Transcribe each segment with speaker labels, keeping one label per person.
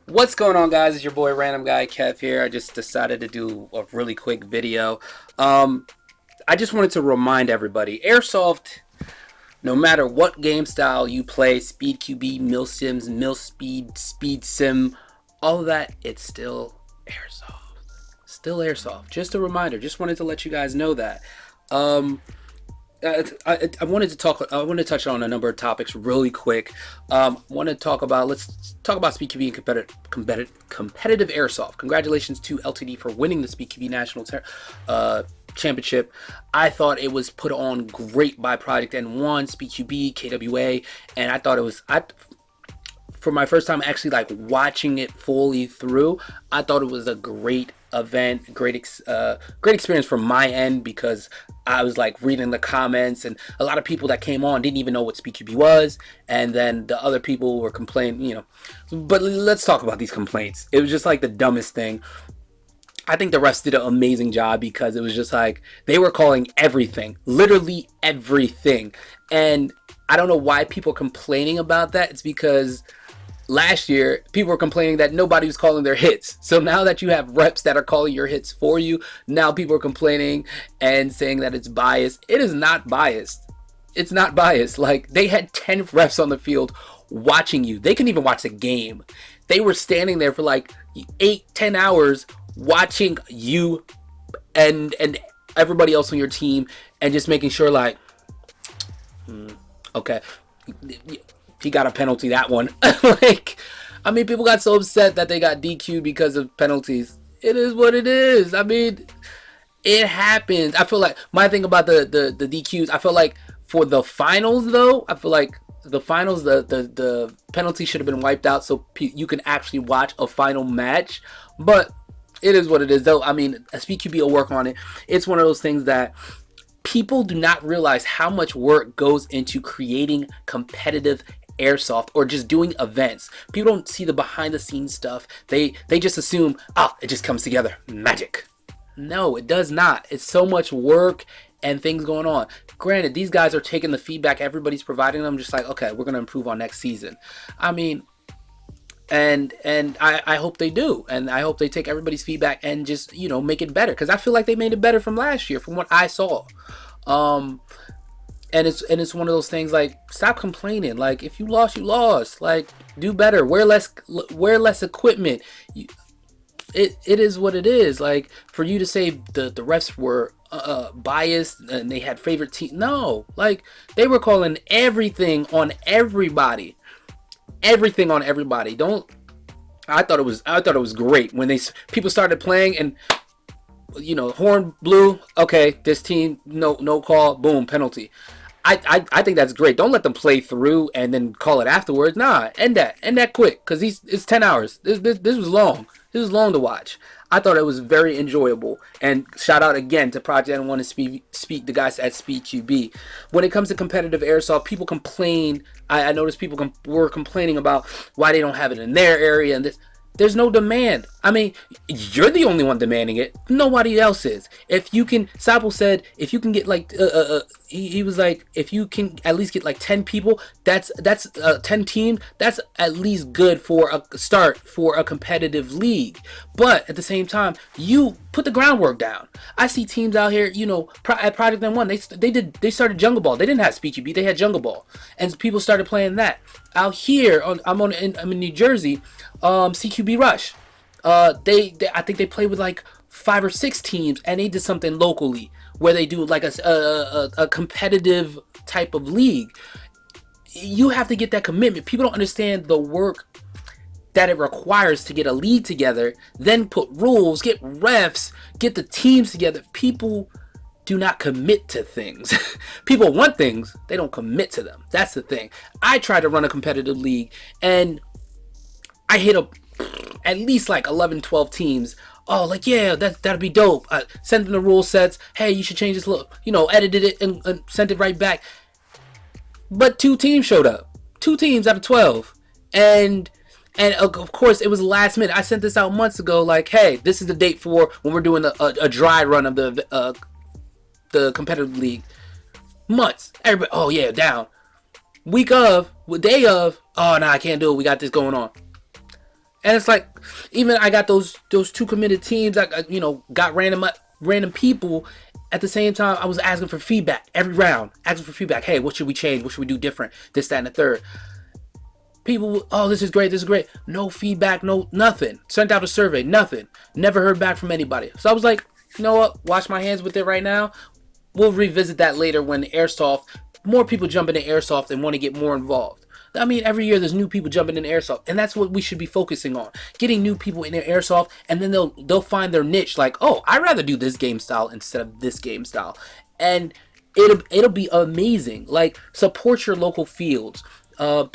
Speaker 1: What's going on, guys? It's your boy RandomGuyKev here. I just decided to do a really quick video. I just wanted to remind everybody, Airsoft, no matter what game style you play, Speed QB, Mil Sims, Mil Speed, Speed Sim, all of that, it's still Airsoft. Still Airsoft. Just a reminder. Just wanted to let you guys know that. I wanted to talk. I want to touch on a number of topics really quick. Want to talk about. Let's talk about Speed QB and competitive airsoft. Congratulations to LTD for winning the Speed QB National Championship. I thought it was put on great by Project N1, Speed QB, KWA, and I thought it was. For my first time actually like watching it fully through, I thought it was a great event, great experience from my end, because I was like reading the comments, and a lot of people that came on didn't even know what Speed QB was, and then the other people were complaining, but let's talk about these complaints. It was just like the dumbest thing. I think the refs did an amazing job, because it was just like they were calling everything, literally everything, and I don't know why people are complaining about that. It's because last year, people were complaining that nobody was calling their hits. So now that you have reps that are calling your hits for you, now people are complaining and saying that it's biased. It is not biased. It's not biased. Like, they had 10 refs on the field watching you. They couldn't even watch the game. They were standing there for like 8-10 hours watching you and everybody else on your team, and just making sure like, okay, he got a penalty that one. Like, I mean, people got so upset that they got DQ'd because of penalties. It is what it is. I mean, it happens. I feel like my thing about the DQs, I feel like for the finals though, I feel like the finals, the penalty should have been wiped out so you can actually watch a final match. But it is what it is though. I mean, SPQB will work on it. It's one of those things that people do not realize how much work goes into creating competitive airsoft or just doing events. People don't see the behind the scenes stuff. They just assume, it just comes together, magic. No, it does not. It's so much work and things going on. Granted, these guys are taking the feedback everybody's providing them, just like, okay, we're going to improve on next season. I mean, and I hope they do, and I hope they take everybody's feedback and just make it better, because I feel like they made it better from last year from what I saw. And it's one of those things, like, stop complaining. Like, if you lost, you lost. Like, do better. Wear less equipment. It is what it is. Like, for you to say the refs were biased and they had favorite team, no. Like, they were calling everything on everybody. Everything on everybody. I thought it was great when people started playing and horn blew. Okay, this team no call. Boom, penalty. I think that's great. Don't let them play through and then call it afterwards. Nah, end that quick, because it's 10 hours. This was long. This was long to watch. I thought it was very enjoyable. And shout out again to Project N1 and Speak, the guys at Speed QB. When it comes to competitive airsoft, people complain. I noticed people were complaining about why they don't have it in their area and this. There's no demand. I mean, you're the only one demanding it. Nobody else is. If you can, Sapo said, if you can get like, he was like, if you can at least get like 10 people, that's 10 teams. That's at least good for a start for a competitive league. But at the same time, you put the groundwork down. I see teams out here, at Project N1, they started Jungle Ball. They didn't have Speed QB, they had Jungle Ball, and people started playing that. Out here, I'm in New Jersey. CQB Rush. I think they play with like 5 or 6 teams, and they did something locally where they do like a competitive type of league. You have to get that commitment. People don't understand the work that it requires to get a league together, then put rules, get refs, get the teams together. People do not commit to things. People want things, they don't commit to them. That's the thing. I tried to run a competitive league, and I hit up at least like 11, 12 teams. Oh, like, yeah, that'd be dope. Sent them the rule sets. Hey, you should change this look. Edited it and sent it right back. But 2 teams showed up. 2 teams out of 12. And of course, it was last minute. I sent this out months ago. Like, hey, this is the date for when we're doing a dry run of the competitive league. Months. Everybody, oh yeah, down. Day of, oh no, I can't do it. We got this going on. And it's like, even I got those two committed teams. I got random people. At the same time, I was asking for feedback every round, asking for feedback. Hey, what should we change? What should we do different? This, that, and the third. People, oh, this is great. This is great. No feedback, no nothing. Sent out a survey, nothing. Never heard back from anybody. So I was like, you know what? Wash my hands with it right now. We'll revisit that later when more people jump into Airsoft and want to get more involved. I mean, every year there's new people jumping into Airsoft, and that's what we should be focusing on. Getting new people in their Airsoft, and then they'll find their niche. Like, oh, I'd rather do this game style instead of this game style. And it'll be amazing. Like, support your local fields. I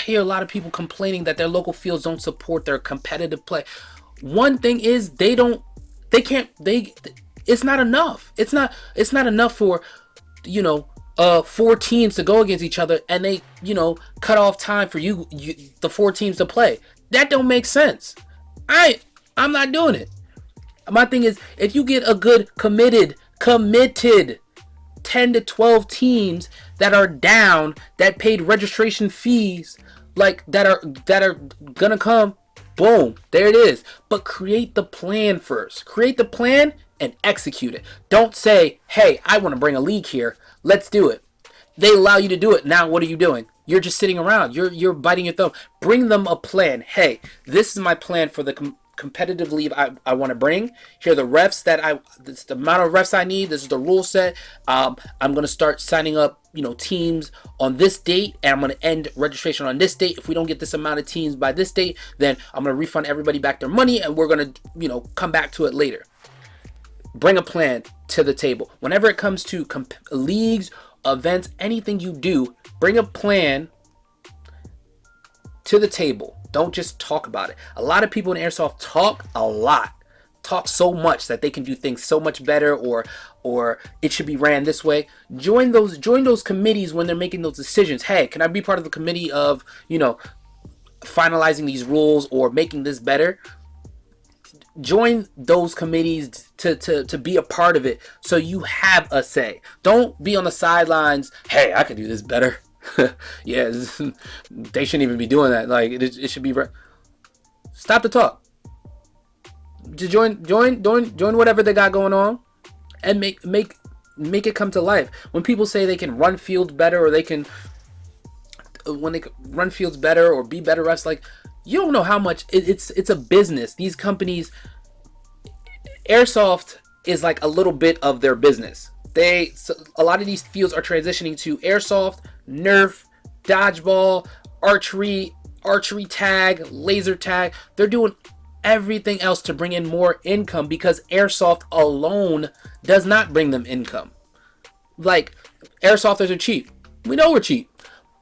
Speaker 1: hear a lot of people complaining that their local fields don't support their competitive play. One thing is it's not enough. It's not enough for, 4 teams to go against each other, and they, cut off time for the 4 teams to play. That don't make sense. I'm not doing it. My thing is, if you get a good committed 10 to 12 teams that are down, that paid registration fees, like that are gonna come, boom, there it is. But create the plan first. Create the plan and execute it. Don't say, hey, I want to bring a league here. Let's do it. They allow you to do it. Now what are you doing? You're just sitting around. You're biting your thumb. Bring them a plan. Hey, this is my plan for the competitive league I want to bring. Here are the refs this is the amount of refs I need. This is the rule set. I'm going to start signing up, teams on this date, and I'm going to end registration on this date. If we don't get this amount of teams by this date, then I'm going to refund everybody back their money, and we're going to, come back to it later. Bring a plan to the table. Whenever it comes to leagues, events, anything you do, bring a plan to the table. Don't just talk about it. A lot of people in Airsoft talk a lot. Talk so much that they can do things so much better, or it should be ran this way. Join those committees when they're making those decisions. Hey, can I be part of the committee of, finalizing these rules or making this better? Join those committees to be a part of it, so you have a say. Don't be on the sidelines. Hey, I can do this better. Yeah, they shouldn't even be doing that. Like, it should be. Stop the talk. Just join whatever they got going on, and make it come to life. When people say they can run fields better, or when they run fields better or be better refs, like, you don't know how much it's a business. These companies, Airsoft is like a little bit of their business. A lot of these fields are transitioning to Airsoft, Nerf, dodgeball, archery tag, laser tag. They're doing everything else to bring in more income, because Airsoft alone does not bring them income. Like, Airsofters are cheap. We know we're cheap.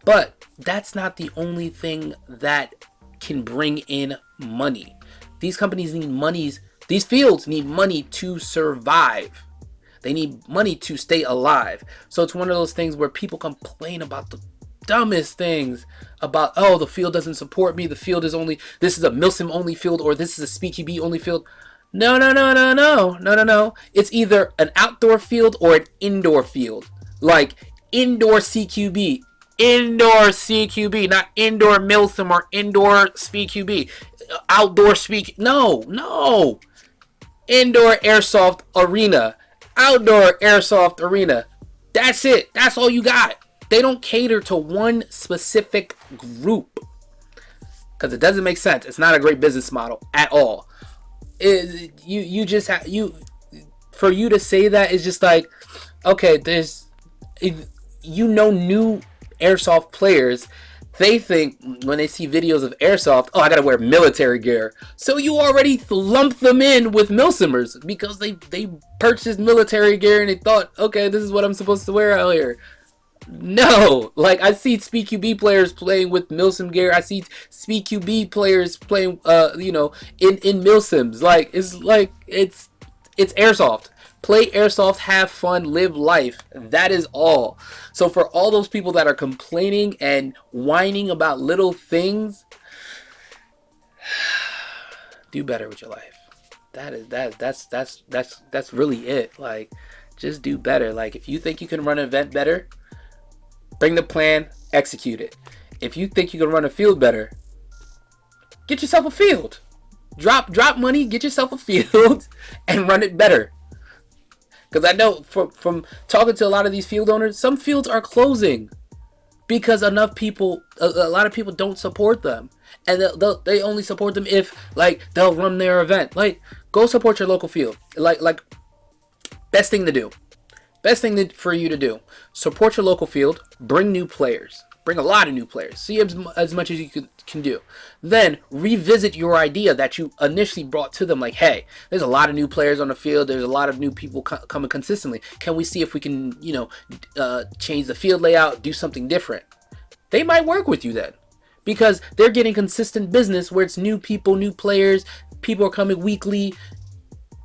Speaker 1: But that's not the only thing that can bring in money. These companies need monies. These fields need money to survive. They need money to stay alive. So it's one of those things where people complain about the dumbest things about, oh, the field doesn't support me. The field is this is a Milsim only field, or this is a SpeedQB only field. No. It's either an outdoor field or an indoor field. Like indoor CQB. Indoor CQB, not indoor Milsim or indoor SpeedQB. Outdoor No. Indoor Airsoft Arena. Outdoor Airsoft Arena. That's it. That's all you got. They don't cater to one specific group, because it doesn't make sense. It's not a great business model at all. For you to say that is just like, okay, new Airsoft players, they think when they see videos of Airsoft, oh, I gotta wear military gear. So you already lump them in with Milsimers because they purchased military gear and they thought, okay, this is what I'm supposed to wear out here. No, like, I see SpeedQB players playing with Milsim gear. I see SpeedQB players playing, in Milsims. It's Airsoft. Play Airsoft, have fun, live life. That is all. So for all those people that are complaining and whining about little things, do better with your life. That's really it. Like, just do better. Like, if you think you can run an event better, bring the plan, execute it. If you think you can run a field better, Get yourself a field. Drop money, get yourself a field, and run it better. Because I know from talking to a lot of these field owners, some fields are closing because a lot of people don't support them, and they only support them if like they'll run their event. Like, go support your local field. Like best thing to do. Best thing for you to do. Support your local field. Bring new players. Bring a lot of new players. See as much as you can do. Then revisit your idea that you initially brought to them. Like, hey, there's a lot of new players on the field. There's a lot of new people coming consistently. Can we see if we can, change the field layout, do something different? They might work with you then, because they're getting consistent business where it's new people, new players. People are coming weekly,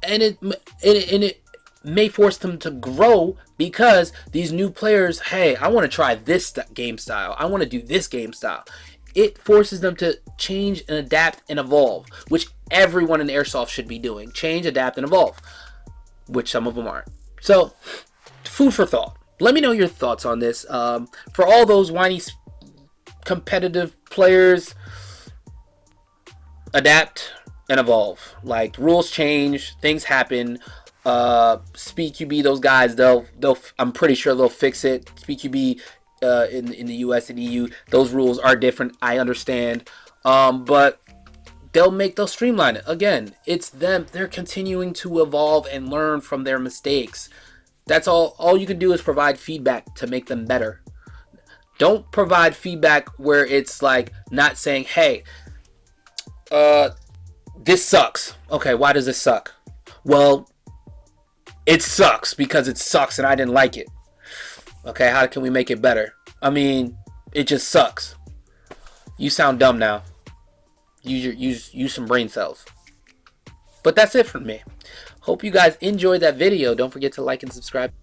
Speaker 1: and it may force them to grow because these new players, hey, I want to try this game style. I want to do this game style. It forces them to change and adapt and evolve, which everyone in Airsoft should be doing. Change, adapt, and evolve, which some of them aren't. So, food for thought. Let me know your thoughts on this. For all those whiny competitive players, adapt and evolve. Like, rules change, things happen. SpeedQB, those guys, they'll I'm pretty sure they'll fix it. SpeedQB in the US and EU, those rules are different, I understand, but they'll streamline it. Again, it's them. They're continuing to evolve and learn from their mistakes. That's all you can do is provide feedback to make them better. Don't provide feedback where it's like not saying, hey, this sucks. Okay, why does this suck? Well, it sucks because it sucks and I didn't like it. Okay, how can we make it better? I mean, it just sucks. You sound dumb now. Use some brain cells. But that's it from me. Hope you guys enjoyed that video. Don't forget to like and subscribe.